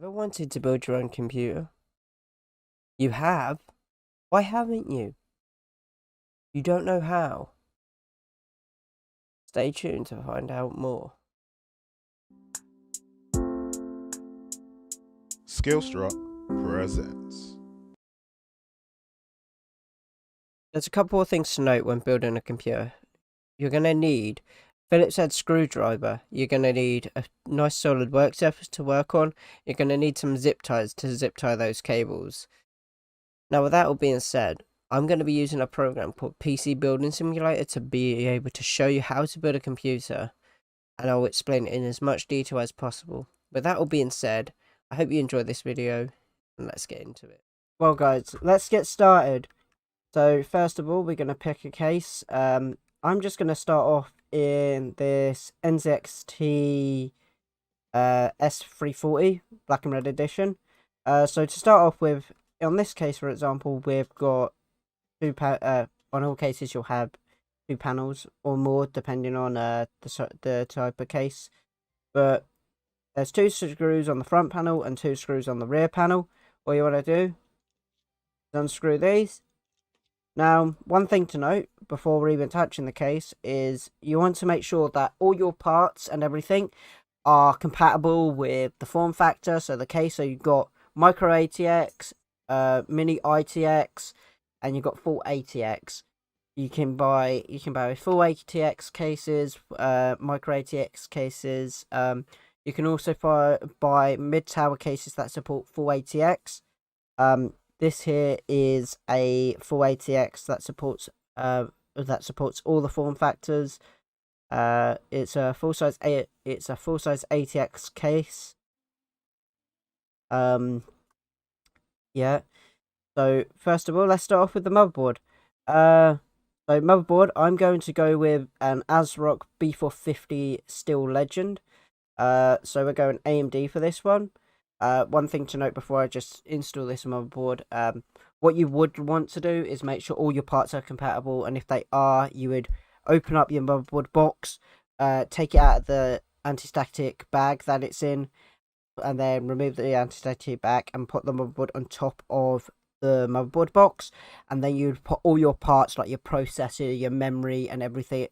Ever wanted to build your own computer? You have? Why haven't you? You don't know how? Stay tuned to find out more. SkillStruct presents. There's a couple of things to note when building a computer. You're going to need Phillips head screwdriver. You're going to need a nice solid work surface to work on. You're going to need some zip ties to zip tie those cables. Now, with that all being said, I'm going to be using a program called PC Building Simulator to be able to show you how to build a computer, and I'll explain it in as much detail as possible. With that all being said, I hope you enjoyed this video, and let's get into it. Well guys, let's get started. So first of all, we're going to pick a case. I'm just going to start off in this NZXT S340 Black and Red Edition. So to start off with, on this case for example, we've got on all cases you'll have 2 panels or more depending on the type of case, but there's 2 screws on the front panel and 2 screws on the rear panel. All you want to do is unscrew these. Now, one thing to note before we're even touching the case is you want to make sure that all your parts and everything are compatible with the form factor, so the case. So you've got micro ATX, mini ITX, and you've got full ATX. You can buy full ATX cases, micro ATX cases. You can also buy mid tower cases that support full ATX. This here is a full ATX that supports all the form factors. It's a full size ATX case. Yeah. So first of all, let's start off with the motherboard. So motherboard, I'm going to go with an ASRock B450 Steel Legend. So we're going AMD for this one. One thing to note before I just install this motherboard, what you would want to do is make sure all your parts are compatible, and if they are, you would open up your motherboard box, take it out of the anti-static bag that it's in, and then remove the anti-static bag and put the motherboard on top of the motherboard box, and then you'd put all your parts like your processor, your memory, and everything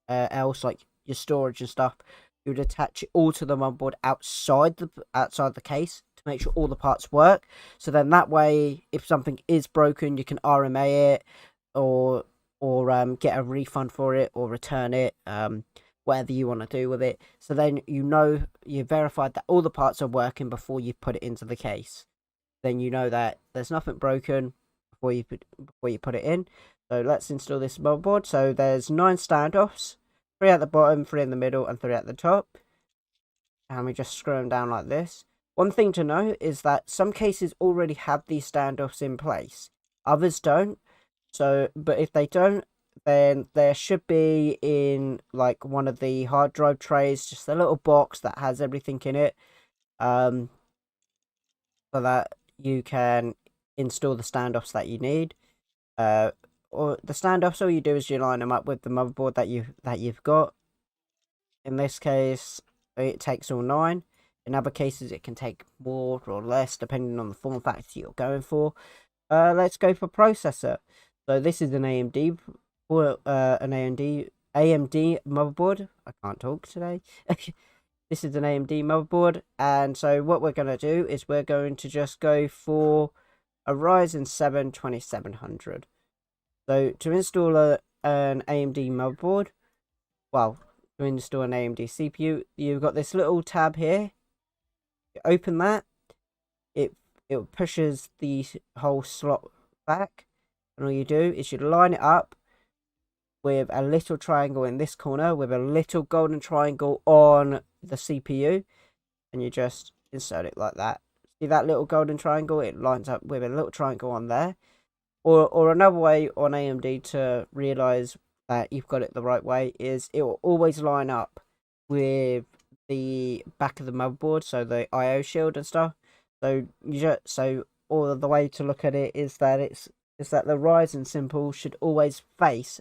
else like your storage and stuff. You would attach it all to the motherboard outside the case to make sure all the parts work. So then that way, if something is broken, you can RMA it or get a refund for it or return it, whatever you want to do with it. So then you verified that all the parts are working before you put it into the case. Then you know that there's nothing broken before you put it in. So let's install this motherboard. So there's 9 standoffs. 3 at the bottom, 3 in the middle, and 3 at the top. And we just screw them down like this. One thing to note is that some cases already have these standoffs in place. Others don't. So, but if they don't, then there should be in like one of the hard drive trays, just a little box that has everything in it. So that you can install the standoffs that you need. Or the standoffs, all you do is you line them up with the motherboard that you've got. In this case, it takes all 9. In other cases, it can take more or less depending on the form factor you're going for. Let's go for processor. So this is an AMD motherboard. I can't talk today. This is an AMD motherboard, and so what we're going to do is we're going to just go for a Ryzen 7 2700. So to install an AMD motherboard, well, to install an AMD CPU, you've got this little tab here. You open that, it pushes the whole slot back, and all you do is you line it up with a little triangle in this corner with a little golden triangle on the CPU, and you just insert it like that. See that little golden triangle? It lines up with a little triangle on there. Or another way on AMD to realize that you've got it the right way is it will always line up with the back of the motherboard, so the IO shield and stuff. So or the way to look at it is that the Ryzen symbol should always face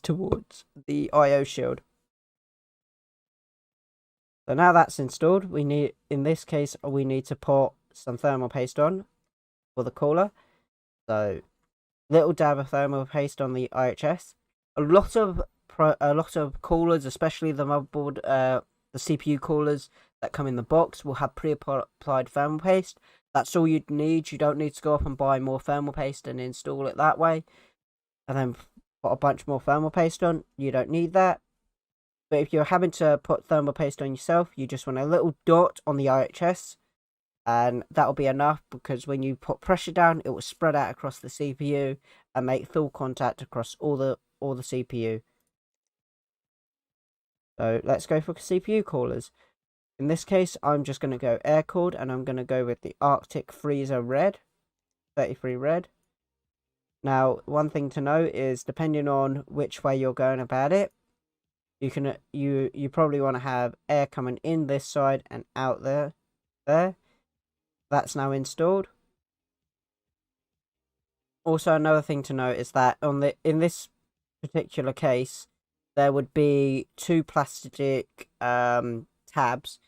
towards the IO shield. So now that's installed, in this case, we need to put some thermal paste on for the cooler. So little dab of thermal paste on the IHS. A lot of coolers, especially the motherboard, the CPU coolers that come in the box, will have pre-applied thermal paste. That's all you'd need. You don't need to go up and buy more thermal paste and install it that way, and then put a bunch more thermal paste on. You don't need that. But if you're having to put thermal paste on yourself, you just want a little dot on the IHS, and that'll be enough, because when you put pressure down, it will spread out across the CPU and make full contact across all the CPU. So let's go for CPU coolers. In this case, I'm just going to go air cooled, and I'm going to go with the Arctic Freezer Red, 33 Red. Now, one thing to note is, depending on which way you're going about it, you probably want to have air coming in this side and out there. That's now installed. Also, another thing to note is that in this particular case, there would be 2 plastic tabs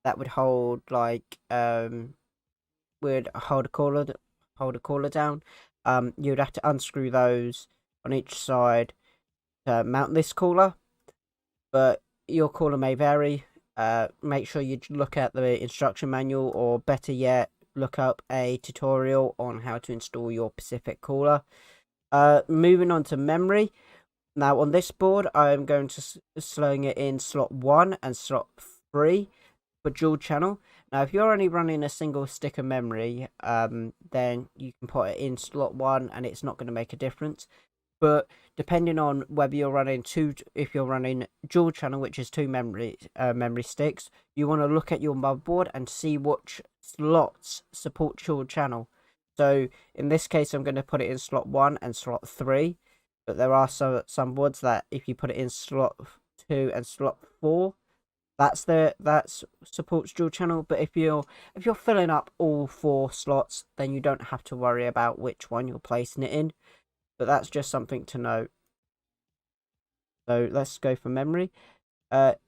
that would hold would hold a cooler down. You'd have to unscrew those on each side to mount this cooler, but your cooler may vary. Make sure you look at the instruction manual, or better yet, look up a tutorial on how to install your specific cooler. Moving on to memory. Now on this board, I'm going to slowing it in slot 1 and slot 3 for dual channel. Now if you're only running a single stick of memory, then you can put it in slot 1 and it's not going to make a difference. But depending on whether you're running if you're running dual channel, which is 2 memory sticks, you want to look at your motherboard and see which slots support dual channel. So in this case, I'm going to put it in slot 1 and slot 3. But there are some boards that if you put it in slot 2 and slot 4, that supports dual channel. But if you're filling up all 4 slots, then you don't have to worry about which one you're placing it in. But that's just something to note. So let's go for memory.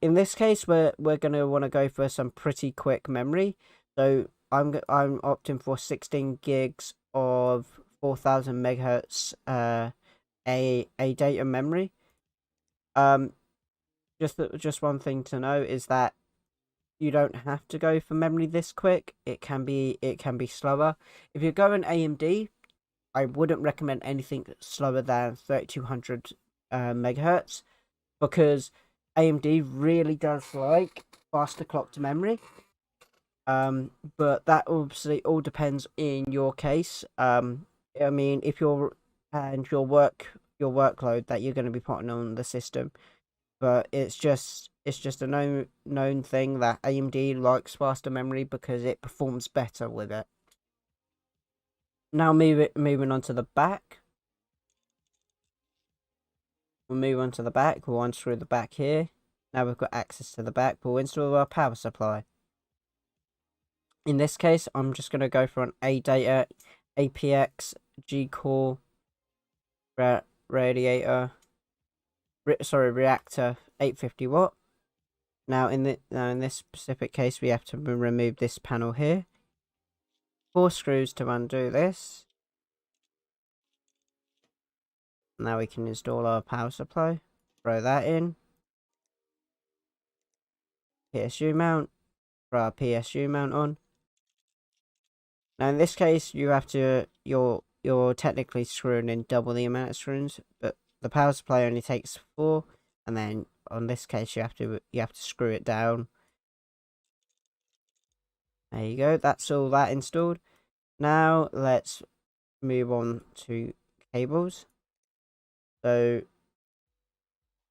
In this case, we're gonna want to go for some pretty quick memory. So I'm opting for 16 gigs of 4000 megahertz a data memory. Just one thing to know is that you don't have to go for memory this quick. It can be slower. If you're going AMD, I wouldn't recommend anything slower than 3200 megahertz, because AMD really does like faster clocked memory. But that obviously all depends in your case. I mean, if your workload that you're going to be putting on the system, but it's just a known thing that AMD likes faster memory because it performs better with it. Now moving on to the back. We'll move on to the back. We'll unscrew the back here. Now we've got access to the back. We'll install our power supply. In this case, I'm just going to go for an ADATA APX G-Core Radiator. Reactor 850 watt. Now in this specific case, we have to remove this panel here. 4 screws to undo this. Now we can install our power supply. Throw that in. PSU mount. Throw our PSU mount on. Now in this case, you're technically screwing in double the amount of screws, but the power supply only takes 4, and then on this case you have to screw it down. There you go. That's all that installed. Now let's move on to cables. So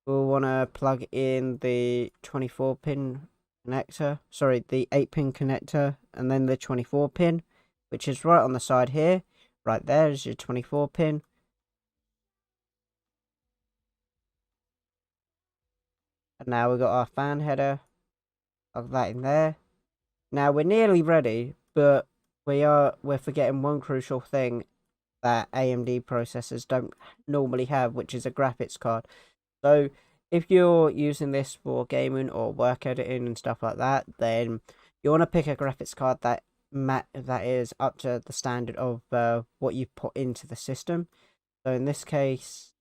we'll want to plug in the 24-pin connector, the 8-pin connector, and then the 24-pin, which is right on the side here. Right there is your 24-pin. And now we've got our fan header. Plug that in there. Now we're nearly ready, but we're forgetting one crucial thing that AMD processors don't normally have, which is a graphics card. So if you're using this for gaming or work editing and stuff like that, then you want to pick a graphics card that is up to the standard of what you put into the system. So in this case,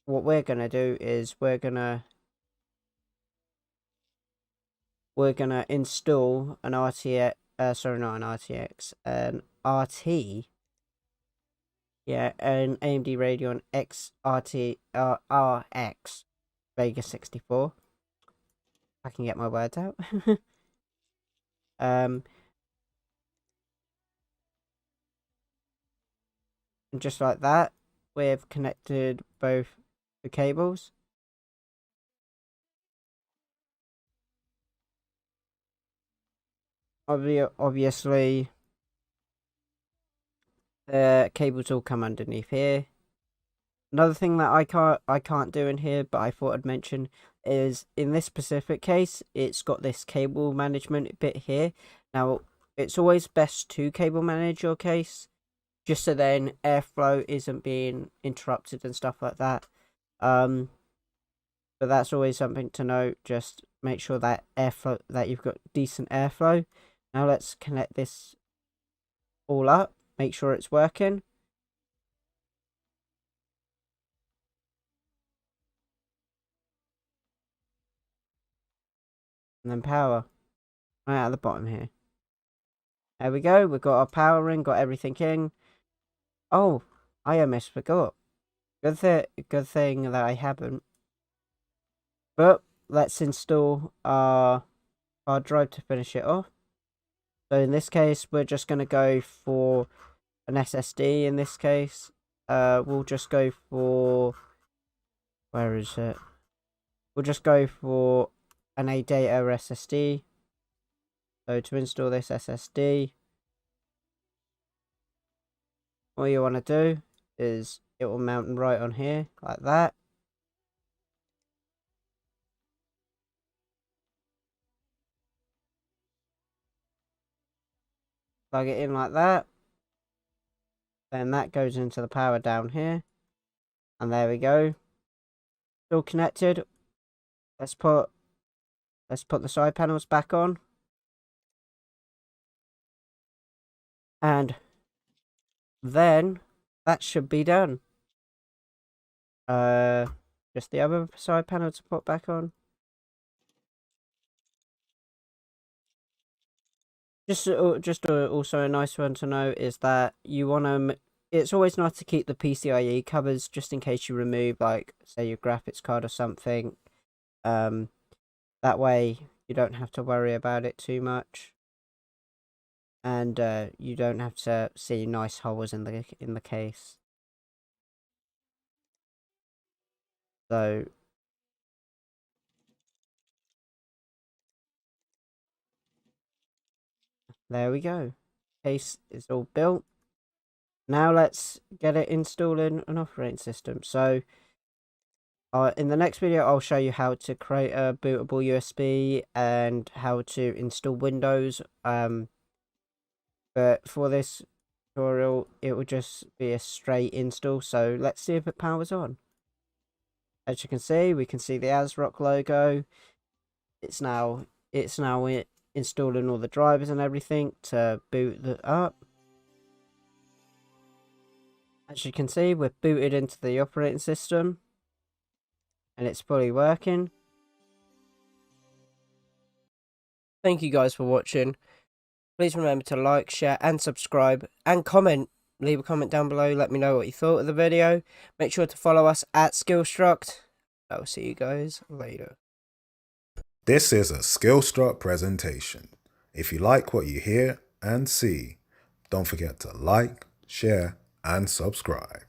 what we're gonna do is we're gonna install an RTX. Sorry, not an RTX, an RT. Yeah, an AMD Radeon RX Vega 64. I can get my words out. And just like that, we've connected both the cables. Obviously, the cables all come underneath here. Another thing that I can't do in here, but I thought I'd mention, is in this specific case, it's got this cable management bit here. Now, it's always best to cable manage your case, just so then airflow isn't being interrupted and stuff like that. But that's always something to note. Just make sure that you've got decent airflow. Now let's connect this all up. Make sure it's working. And then power. Right at the bottom here. There we go. We've got our power in, got everything in. Oh, I almost forgot. Good thing that I haven't. But let's install our drive to finish it off. So in this case, we're just going to go for an SSD. In this case, we'll just go for, where is it? We'll just go for an Radiator SSD. So to install this SSD, all you want to do is it will mount right on here like that. Plug it in like that. Then that goes into the power down here. And there we go. Still connected. Let's put the side panels back on. And then that should be done. Just the other side panel to put back on. Just also a nice one to know is that you want to. It's always nice to keep the PCIe covers just in case you remove, like, say, your graphics card or something. That way you don't have to worry about it too much, and you don't have to see nice holes in the case. So there we go. Case is all built. Now let's get it installed in an operating system. So in the next video, I'll show you how to create a bootable USB and how to install Windows. But for this tutorial, it will just be a straight install. So let's see if it powers on. As you can see, we can see the ASRock logo. It's now installing all the drivers and everything to boot it up. As you can see, we're booted into the operating system and it's fully working. Thank you guys for watching. Please remember to like, share and subscribe and comment. Leave a comment down below. Let me know what you thought of the video. Make sure to follow us at SkillStruct. I will see you guys later. This is a SkillStruct presentation. If you like what you hear and see, don't forget to like, share, and subscribe.